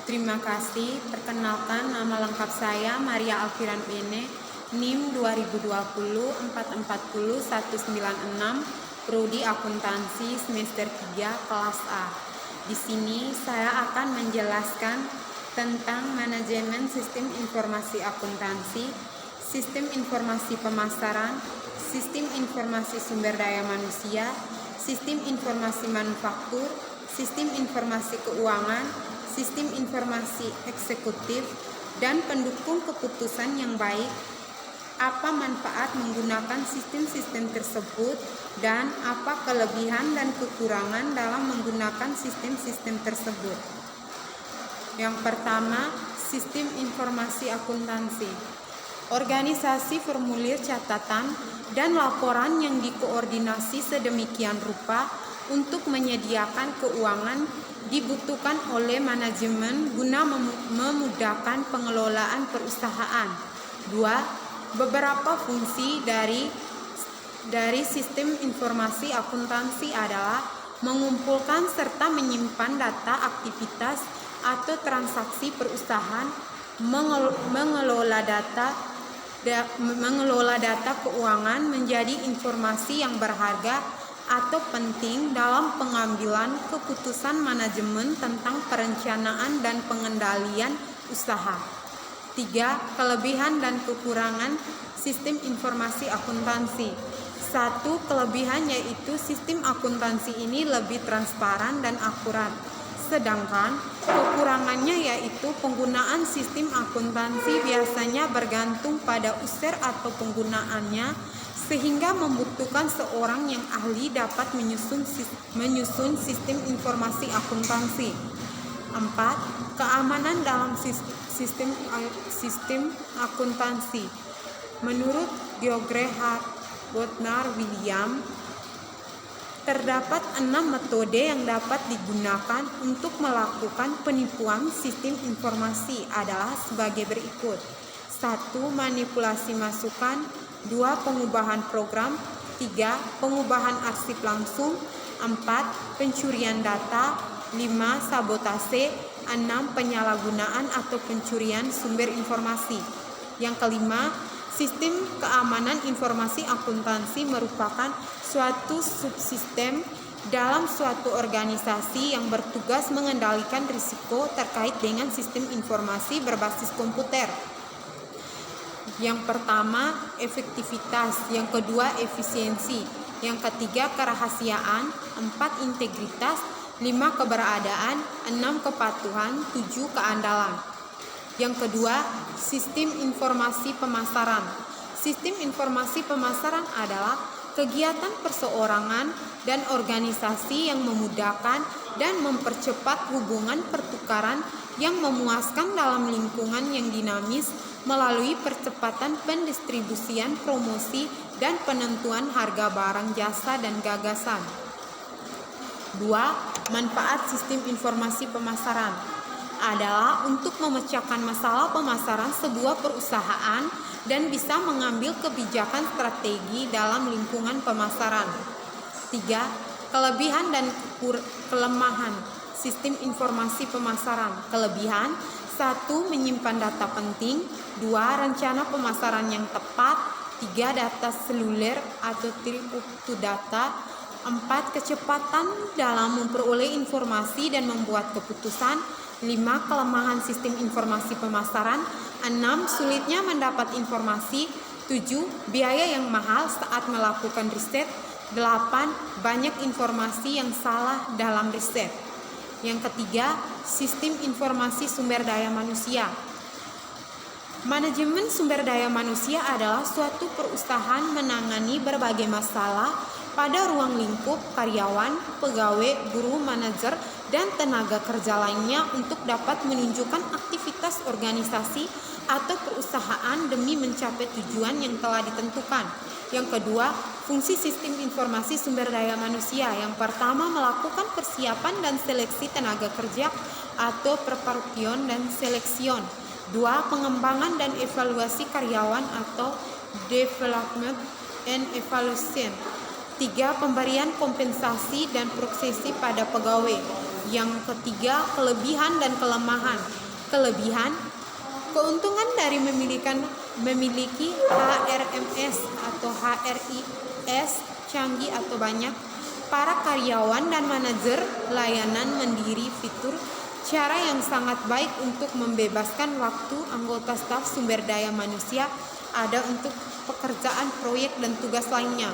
Terima kasih. Perkenalkan, nama lengkap saya Maria Alfiran Bene, NIM 2020 440 196, Prodi Akuntansi semester 3 kelas A. Di sini saya akan menjelaskan tentang manajemen sistem informasi akuntansi, sistem informasi pemasaran, sistem informasi sumber daya manusia, sistem informasi manufaktur, sistem informasi keuangan, sistem informasi eksekutif, dan pendukung keputusan yang baik. Apa manfaat menggunakan sistem-sistem tersebut dan apa kelebihan dan kekurangan dalam menggunakan sistem-sistem tersebut? Yang pertama, sistem informasi akuntansi. Organisasi formulir catatan dan laporan yang dikoordinasi sedemikian rupa untuk menyediakan keuangan dibutuhkan oleh manajemen guna memudahkan pengelolaan perusahaan. 2. Beberapa fungsi dari sistem informasi akuntansi adalah mengumpulkan serta menyimpan data aktivitas atau transaksi perusahaan, mengelola data keuangan menjadi informasi yang berharga atau penting dalam pengambilan keputusan manajemen tentang perencanaan dan pengendalian usaha. 3. Kelebihan dan kekurangan sistem informasi akuntansi. 1. Kelebihan yaitu sistem akuntansi ini lebih transparan dan akurat. Sedangkan kekurangannya yaitu penggunaan sistem akuntansi biasanya bergantung pada user atau penggunaannya, sehingga membutuhkan seorang yang ahli dapat menyusun sistem informasi akuntansi. 4. Keamanan dalam sistem akuntansi. Menurut George Botnar William, terdapat 6 metode yang dapat digunakan untuk melakukan penipuan sistem informasi adalah sebagai berikut. 1. Manipulasi masukan. 2. Pengubahan program. 3. Pengubahan arsip langsung. 4. Pencurian data. 5. Sabotase. 6. Penyalahgunaan atau pencurian sumber informasi. Yang kelima, sistem keamanan informasi akuntansi merupakan suatu subsistem dalam suatu organisasi yang bertugas mengendalikan risiko terkait dengan sistem informasi berbasis komputer. Yang pertama, efektivitas. Yang kedua, efisiensi. Yang ketiga, kerahasiaan. 4. Integritas. 5. Keberadaan. 6. Kepatuhan. 7. Keandalan. Yang kedua, sistem informasi pemasaran. Sistem informasi pemasaran adalah kegiatan perseorangan dan organisasi yang memudahkan dan mempercepat hubungan pertukaran yang memuaskan dalam lingkungan yang dinamis melalui percepatan pendistribusian, promosi, dan penentuan harga barang, jasa, dan gagasan. 2. Manfaat sistem informasi pemasaran adalah untuk memecahkan masalah pemasaran sebuah perusahaan dan bisa mengambil kebijakan strategi dalam lingkungan pemasaran. 3. Kelebihan dan kelemahan sistem informasi pemasaran. Kelebihan: 1. Menyimpan data penting. 2. Rencana pemasaran yang tepat. 3. Data seluler atau trip-to data. 4. Kecepatan dalam memperoleh informasi dan membuat keputusan. 5. Kelemahan sistem informasi pemasaran. 6. Sulitnya mendapat informasi. 7. Biaya yang mahal saat melakukan riset. 8. Banyak informasi yang salah dalam riset. Yang ketiga, sistem informasi sumber daya manusia. Manajemen sumber daya manusia adalah suatu perusahaan menangani berbagai masalah pada ruang lingkup karyawan, pegawai, guru, manajer, dan tenaga kerja lainnya untuk dapat menunjukkan aktivitas organisasi atau perusahaan demi mencapai tujuan yang telah ditentukan. Yang kedua, fungsi sistem informasi sumber daya manusia. Yang pertama, melakukan persiapan dan seleksi tenaga kerja atau preparación dan selección. 2. Pengembangan dan evaluasi karyawan atau development and evaluation. 3. Pemberian kompensasi dan proksesi pada pegawai. Yang ketiga, kelebihan dan kelemahan. Kelebihan, keuntungan dari memiliki HRMS atau HRIS canggih atau banyak. Para karyawan dan manajer layanan mandiri fitur cara yang sangat baik untuk membebaskan waktu anggota staf sumber daya manusia ada untuk pekerjaan proyek dan tugas lainnya.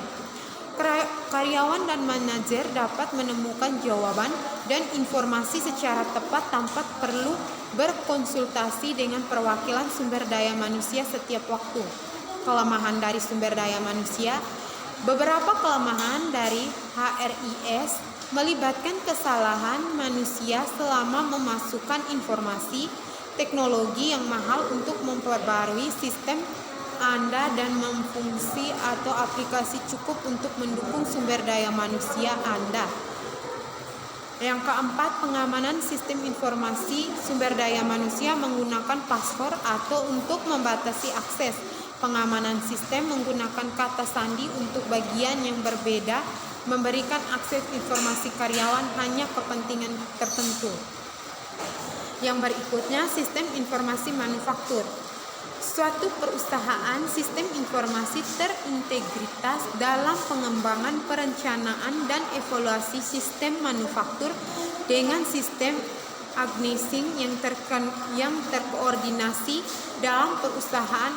Karyawan dan manajer dapat menemukan jawaban dan informasi secara tepat tanpa perlu berkonsultasi dengan perwakilan sumber daya manusia setiap waktu. Kelemahan dari sumber daya manusia. Beberapa kelemahan dari HRIS melibatkan kesalahan manusia selama memasukkan informasi, teknologi yang mahal untuk memperbarui sistem Anda dan memfungsi atau aplikasi cukup untuk mendukung sumber daya manusia Anda. Yang keempat, pengamanan sistem informasi sumber daya manusia menggunakan password atau untuk membatasi akses. Pengamanan sistem menggunakan kata sandi untuk bagian yang berbeda, memberikan akses informasi karyawan hanya kepentingan tertentu. Yang berikutnya, sistem informasi manufaktur. Suatu perusahaan sistem informasi terintegritas dalam pengembangan, perencanaan, dan evaluasi sistem manufaktur dengan sistem organizing yang terkoordinasi dalam perusahaan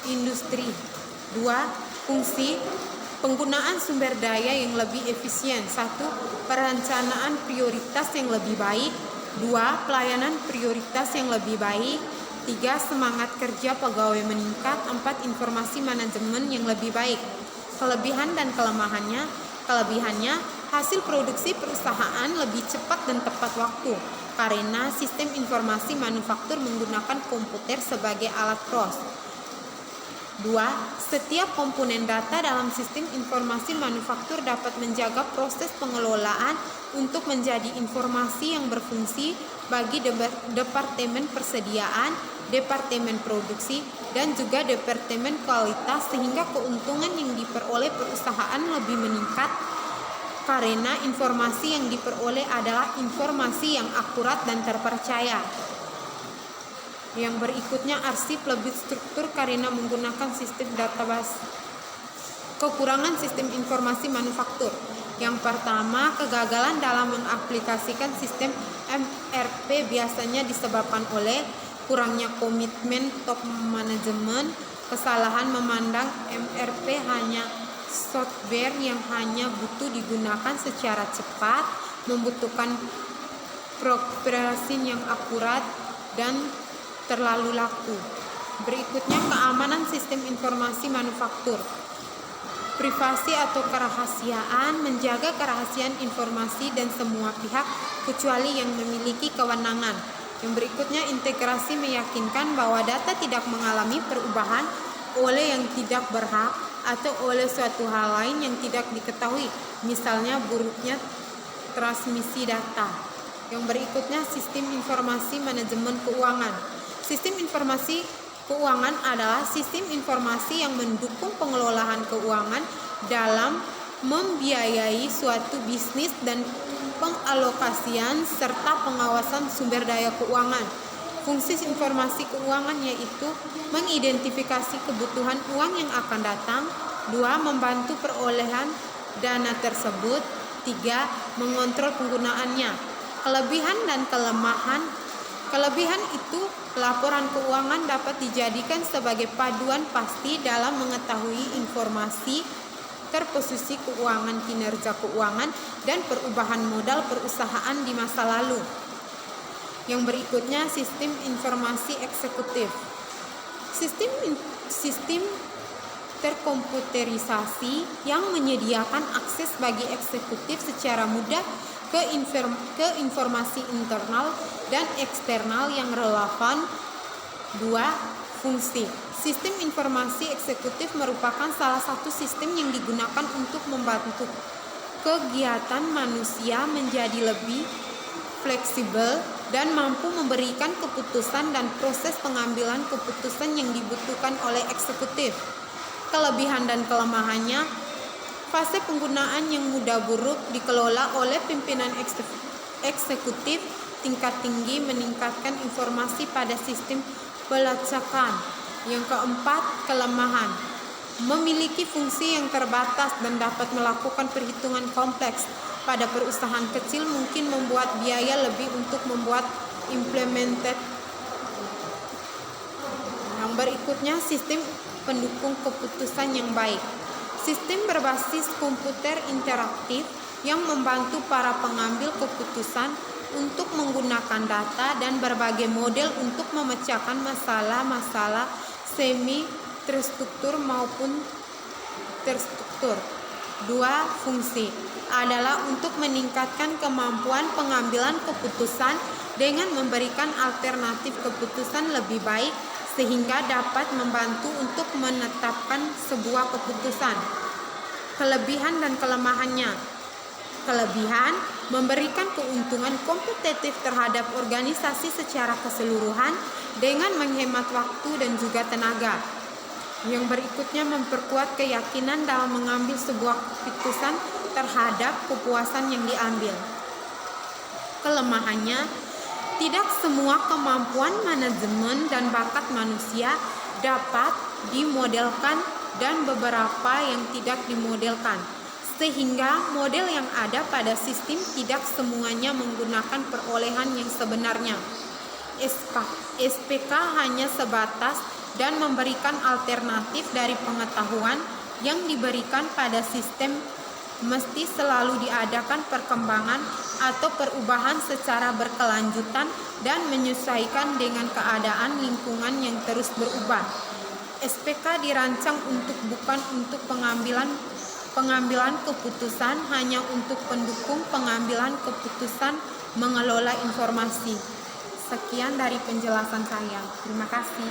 industri. 2. Fungsi penggunaan sumber daya yang lebih efisien. 1. Perencanaan prioritas yang lebih baik. 2. Pelayanan prioritas yang lebih baik. 3. Semangat kerja pegawai meningkat. 4. Informasi manajemen yang lebih baik. Kelebihan dan kelemahannya. Kelebihannya, hasil produksi perusahaan lebih cepat dan tepat waktu karena sistem informasi manufaktur menggunakan komputer sebagai alat pros. 2. Setiap komponen data dalam sistem informasi manufaktur dapat menjaga proses pengelolaan untuk menjadi informasi yang berfungsi bagi departemen persediaan, departemen produksi, dan juga departemen kualitas sehingga keuntungan yang diperoleh perusahaan lebih meningkat karena informasi yang diperoleh adalah informasi yang akurat dan terpercaya. Yang berikutnya, arsip lebih struktur karena menggunakan sistem database. Kekurangan sistem informasi manufaktur. Yang pertama, kegagalan dalam mengaplikasikan sistem MRP biasanya disebabkan oleh kurangnya komitmen top manajemen, kesalahan memandang MRP hanya software yang hanya butuh digunakan secara cepat, membutuhkan processing yang akurat, dan terlalu laku. Berikutnya, keamanan sistem informasi manufaktur. Privasi atau kerahasiaan, menjaga kerahasiaan informasi dan semua pihak kecuali yang memiliki kewenangan. Yang berikutnya, integrasi meyakinkan bahwa data tidak mengalami perubahan oleh yang tidak berhak atau oleh suatu hal lain yang tidak diketahui, misalnya buruknya transmisi data. Yang berikutnya, sistem informasi manajemen keuangan. Sistem informasi keuangan adalah sistem informasi yang mendukung pengelolaan keuangan dalam membiayai suatu bisnis dan pengalokasian serta pengawasan sumber daya keuangan. Fungsi informasi keuangan yaitu mengidentifikasi kebutuhan uang yang akan datang. 2. Membantu perolehan dana tersebut. 3. Mengontrol penggunaannya. Kelebihan dan kelemahan. Kelebihan itu, laporan keuangan dapat dijadikan sebagai paduan pasti dalam mengetahui informasi terposisi keuangan, kinerja keuangan, dan perubahan modal perusahaan di masa lalu. Yang berikutnya, sistem informasi eksekutif. Sistem terkomputerisasi yang menyediakan akses bagi eksekutif secara mudah ke informasi internal dan eksternal yang relevan. 2. Fungsi. Sistem informasi eksekutif merupakan salah satu sistem yang digunakan untuk membantu kegiatan manusia menjadi lebih fleksibel dan mampu memberikan keputusan dan proses pengambilan keputusan yang dibutuhkan oleh eksekutif. Kelebihan dan kelemahannya. Fase penggunaan yang mudah buruk dikelola oleh pimpinan eksekutif tingkat tinggi meningkatkan informasi pada sistem pelacakan. Yang keempat, kelemahan. Memiliki fungsi yang terbatas dan dapat melakukan perhitungan kompleks. Pada perusahaan kecil mungkin membuat biaya lebih untuk membuat implemented. Yang berikutnya, sistem pendukung keputusan yang baik. Sistem berbasis komputer interaktif yang membantu para pengambil keputusan untuk menggunakan data dan berbagai model untuk memecahkan masalah-masalah semi terstruktur maupun terstruktur. 2. Fungsi adalah untuk meningkatkan kemampuan pengambilan keputusan dengan memberikan alternatif keputusan lebih baik sehingga dapat membantu untuk menetapkan sebuah keputusan. Kelebihan dan kelemahannya. Kelebihan, memberikan keuntungan kompetitif terhadap organisasi secara keseluruhan dengan menghemat waktu dan juga tenaga. Yang berikutnya, memperkuat keyakinan dalam mengambil sebuah keputusan terhadap kepuasan yang diambil. Kelemahannya, tidak semua kemampuan manajemen dan bakat manusia dapat dimodelkan dan beberapa yang tidak dimodelkan, sehingga model yang ada pada sistem tidak semuanya menggunakan perolehan yang sebenarnya. SPK hanya sebatas dan memberikan alternatif dari pengetahuan yang diberikan pada sistem. Mesti selalu diadakan perkembangan atau perubahan secara berkelanjutan dan menyesuaikan dengan keadaan lingkungan yang terus berubah. SPK dirancang bukan untuk pengambilan keputusan, hanya untuk pendukung pengambilan keputusan mengelola informasi. Sekian dari penjelasan saya. Terima kasih.